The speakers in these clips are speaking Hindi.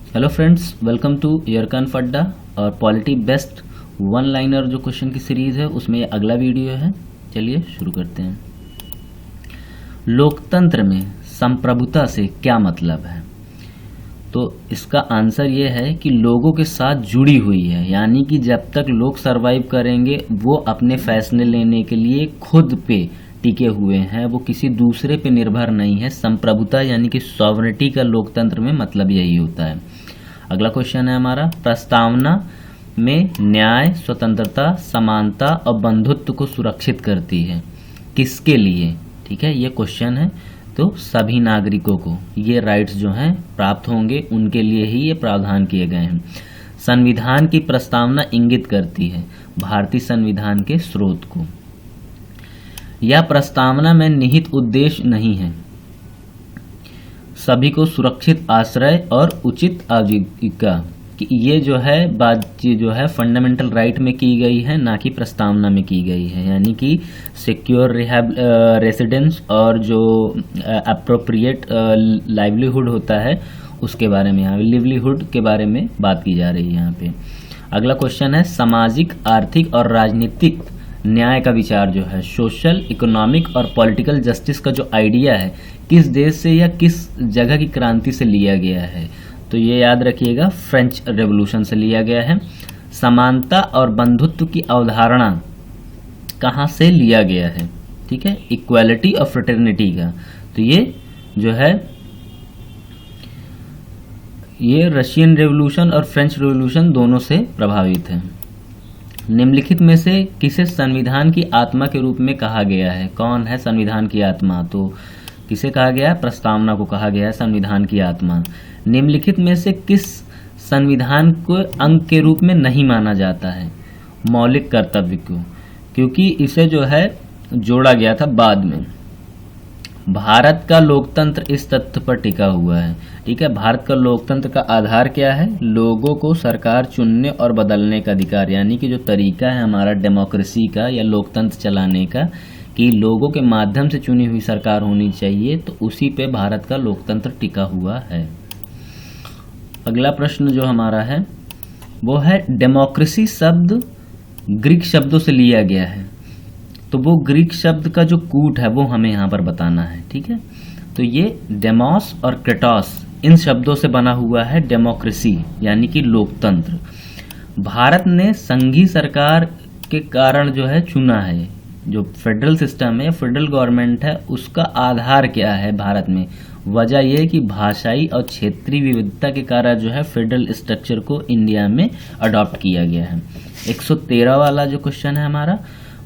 हेलो फ्रेंड्स, वेलकम टू यरकान फड्डा और पॉलिटी बेस्ट वन लाइनर जो क्वेश्चन की सीरीज़ है उसमें ये अगला वीडियो है। चलिए शुरू करते हैं। लोकतंत्र में संप्रभुता से क्या मतलब है? तो इसका आंसर ये है कि लोगों के साथ जुड़ी हुई है, यानी कि जब तक लोग सरवाइव करेंगे वो अपने फैसले लेने के लिए खुद पे टिके हुए हैं, वो किसी दूसरे पे निर्भर नहीं है। संप्रभुता यानी कि सॉवरेनिटी का लोकतंत्र में मतलब यही होता है। अगला क्वेश्चन है हमारा, प्रस्तावना में न्याय, स्वतंत्रता, समानता और बंधुत्व को सुरक्षित करती है। किसके लिए? ठीक है, ये क्वेश्चन है। तो सभी नागरिकों को ये राइट्स जो हैं प्राप्त होंगे, उनके लिए ही ये प्रावधान किए गए हैं। संविधान की प्रस्तावना इंगित करती है भारतीय संविधान के स्रोत को। यह प्रस्तावना में निहित उद्देश्य नहीं है सभी को सुरक्षित आश्रय और उचित आजीविका कि ये जो है बातचीत जो है फंडामेंटल राइट में की गई है, ना कि प्रस्तावना में की गई है। यानी कि सिक्योर रेसिडेंस और जो अप्रोप्रिएट लाइवलीहुड होता है उसके बारे में, यहाँ लिवलीहुड के बारे में बात की जा रही है यहाँ पे। अगला क्वेश्चन है, सामाजिक, आर्थिक और राजनीतिक न्याय का विचार जो है, सोशल, इकोनॉमिक और पॉलिटिकल जस्टिस का जो आइडिया है, किस देश से या किस जगह की क्रांति से लिया गया है? तो ये याद रखिएगा, फ्रेंच रेवोल्यूशन से लिया गया है। समानता और बंधुत्व की अवधारणा कहाँ से लिया गया है? ठीक है, इक्वालिटी और फ्रेटर्निटी का। तो ये जो है ये रशियन रेवोल्यूशन और फ्रेंच रेवोल्यूशन दोनों से प्रभावित है। निम्नलिखित में से किसे संविधान की आत्मा के रूप में कहा गया है? कौन है संविधान की आत्मा? तो किसे कहा गया है? प्रस्तावना को कहा गया है संविधान की आत्मा। निम्नलिखित में से किस संविधान को अंग के रूप में नहीं माना जाता है? मौलिक कर्तव्य को, क्योंकि इसे जो है जोड़ा गया था बाद में। भारत का लोकतंत्र इस तथ्य पर टिका हुआ है। ठीक है, भारत का लोकतंत्र का आधार क्या है? लोगों को सरकार चुनने और बदलने का अधिकार, यानी कि जो तरीका है हमारा डेमोक्रेसी का या लोकतंत्र चलाने का कि लोगों के माध्यम से चुनी हुई सरकार होनी चाहिए, तो उसी पे भारत का लोकतंत्र टिका हुआ है। अगला प्रश्न जो हमारा है वो है, डेमोक्रेसी शब्द ग्रीक शब्दों से लिया गया है, तो वो ग्रीक शब्द का जो कूट है वो हमें यहाँ पर बताना है। ठीक है, तो ये डेमोस और क्रेटोस इन शब्दों से बना हुआ है डेमोक्रेसी यानी कि लोकतंत्र। भारत ने संघीय सरकार के कारण जो है चुना है, जो फेडरल सिस्टम है, फेडरल गवर्नमेंट है, उसका आधार क्या है भारत में? वजह यह कि भाषाई और क्षेत्रीय विविधता के कारण जो है फेडरल स्ट्रक्चर को इंडिया में अडॉप्ट किया गया है। 113 वाला जो क्वेश्चन है हमारा,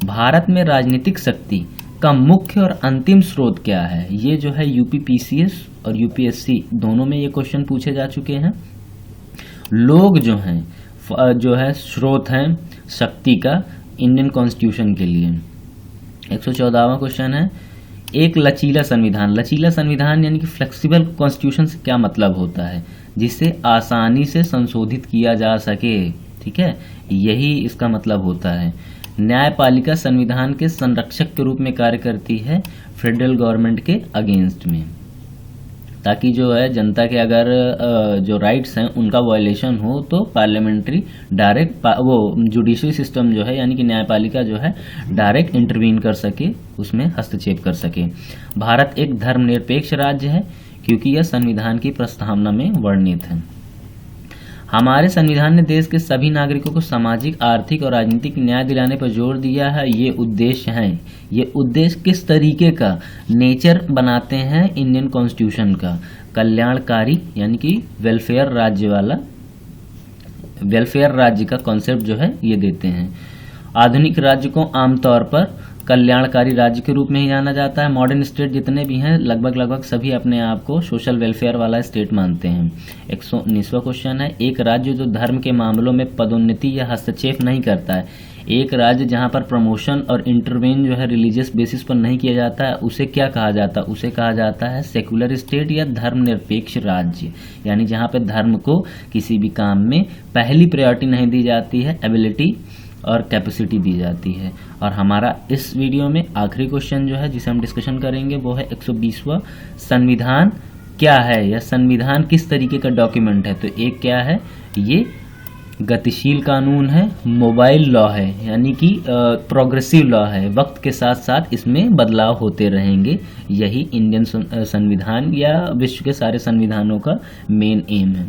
भारत में राजनीतिक शक्ति का मुख्य और अंतिम स्रोत क्या है? ये जो है यूपीपीसीएस और यूपीएससी दोनों में ये क्वेश्चन पूछे जा चुके हैं। लोग जो है स्रोत हैं शक्ति का इंडियन कॉन्स्टिट्यूशन के लिए। 114वां क्वेश्चन है, एक लचीला संविधान। लचीला संविधान यानी कि फ्लेक्सिबल कॉन्स्टिट्यूशन से क्या मतलब होता है? जिसे आसानी से संशोधित किया जा सके। ठीक है, यही इसका मतलब होता है। न्यायपालिका संविधान के संरक्षक के रूप में कार्य करती है फेडरल गवर्नमेंट के अगेंस्ट में, ताकि जो है जनता के अगर जो राइट्स हैं उनका वायलेशन हो तो पार्लियामेंट्री डायरेक्ट वो जुडिशरी सिस्टम जो है यानी कि न्यायपालिका जो है डायरेक्ट इंटरवीन कर सके, उसमें हस्तक्षेप कर सके। भारत एक धर्मनिरपेक्ष राज्य है क्योंकि यह संविधान की प्रस्तावना में वर्णित है। हमारे संविधान ने देश के सभी नागरिकों को सामाजिक, आर्थिक और राजनीतिक न्याय दिलाने पर जोर दिया है। ये उद्देश्य हैं। ये उद्देश्य किस तरीके का नेचर बनाते हैं इंडियन कॉन्स्टिट्यूशन का? कल्याणकारी यानी कि वेलफेयर राज्य वाला, वेलफेयर राज्य का कॉन्सेप्ट जो है ये देते हैं। आधुनिक राज्य को आमतौर पर कल्याणकारी राज्य के रूप में ही जाना जाता है। मॉडर्न स्टेट जितने भी हैं लगभग सभी अपने आप को सोशल वेलफेयर वाला स्टेट मानते हैं। 119वां क्वेश्चन है, एक राज्य जो धर्म के मामलों में पदोन्नति या हस्तक्षेप नहीं करता है। एक राज्य जहां पर प्रमोशन और इंटरवेन जो है रिलीजियस बेसिस पर नहीं किया जाता है, उसे क्या कहा जाता है? उसे कहा जाता है सेकुलर स्टेट या धर्मनिरपेक्ष राज्य, यानी जहां पे धर्म को किसी भी काम में पहली प्रायोरिटी नहीं दी जाती है, एबिलिटी और कैपेसिटी दी जाती है। और हमारा इस वीडियो में आखिरी क्वेश्चन जो है जिसे हम डिस्कशन करेंगे वो है 120वां, संविधान क्या है, यह संविधान किस तरीके का डॉक्यूमेंट है? तो एक क्या है, ये गतिशील कानून है, मोबाइल लॉ है, यानी कि प्रोग्रेसिव लॉ है, वक्त के साथ साथ इसमें बदलाव होते रहेंगे। यही इंडियन संविधान या विश्व के सारे संविधानों का मेन एम है।